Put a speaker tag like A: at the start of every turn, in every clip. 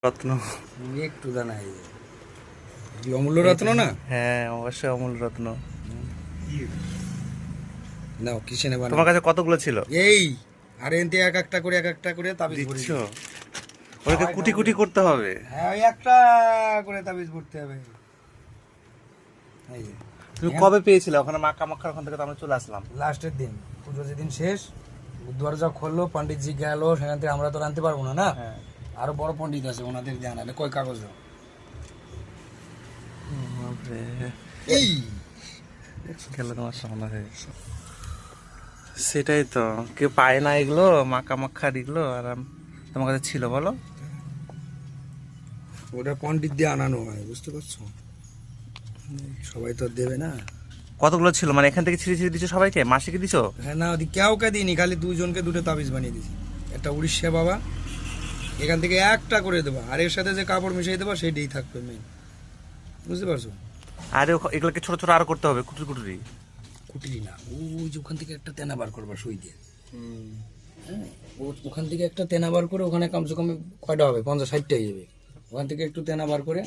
A: রত্ন।
B: একটু জানা অমূল্য রত্ন না?
A: হ্যাঁ অবশ্যই অমূল্য রত্ন।
B: নাও কিসে নেবা?
A: তোমার কাছে কতগুলো ছিল?
B: এই আরে এনতে এক একটা করে তাবিজ ভরে
A: দিচ্ছ?
B: দিই।
A: ওটাকে কুটি কুটি করতে হবে।
B: হ্যাঁ ওই একটা করে তাবিজ ভরতে হবে। এই যে,
A: তুমি কবে পেয়েছিলে ওখানে মা কামাখ্যার? ওখান থেকে তো আমরা চলে আসলাম
B: লাস্টের দিন পুজো যেদিন শেষ, দরজা খুললো, পণ্ডিতজি গেল, সেখান থেকে আমরা তো আনতে পারবো না না।
A: হ্যাঁ।
B: আরো বড় পণ্ডিত আছে, ওনাদের জানা কয় কাগজ এই
A: গেল তোমার সামনে হয়ে। সেটাই তো, কেউ পায় না এগুলো, মা কামাখ্যার এগুলো। আর তোমার কাছে ছিল বলো?
B: ওটা পণ্ডিত দিয়ে আনানো হয়, বুঝতে পারছো? সবাই তো আর দেবে না।
A: কতগুলো ছিল মানে এখান থেকে ছিঁড়ে ছিঁড়ে দিছো সবাইকে? মাসিকে দিছো?
B: হ্যাঁ না, কাউকে দিইনি, খালি দুজনকে দুটো তাবিজ বানিয়ে দিয়েছি। একটা উড়িষ্যা বাবা, এখান থেকে একটা করে দেবা, আর এর সাথে যে কাপড় মিশিয়ে দেবা সেটাই থাকবে মেন, বুঝতে পারছো?
A: আরে এগুলোকে ছোট ছোট আরো করতে হবে, কুটুরি কুটুরি।
B: কুটিরি না, ওই যে ওখান থেকে একটা তেনা বার করবা সই দিয়ে। হ্যাঁ, ওখান থেকে একটা তেনা বার করে, ওখানে কমসে কম কয়টা হবে, 50-60টা হয়ে যাবে। ওখান থেকে একটু তেনা বার করে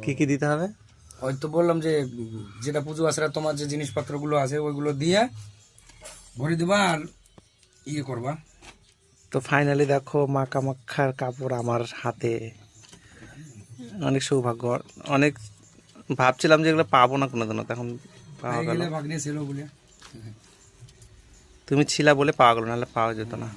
A: কি কি দিতে হবে?
B: হয়তো বললাম যে যেটা পুজো আসরা তোমার যে জিনিসপত্রগুলো আছে ওইগুলো দিয়ে ভরে দেবা আর ইয়ে করবা।
A: তো ফাইনালি দেখো মা কামাখ্যার কাপড় আমার হাতে। অনেক সৌভাগ্য। অনেক ভাবছিলাম যে এগুলো পাবো না কোনোদিনও, তখন পাওয়া গেল।
B: ভাগ্নে ছিল বলে।
A: তুমি ছিলা বলে পাওয়া গেল, নাহলে পাওয়া যেত না।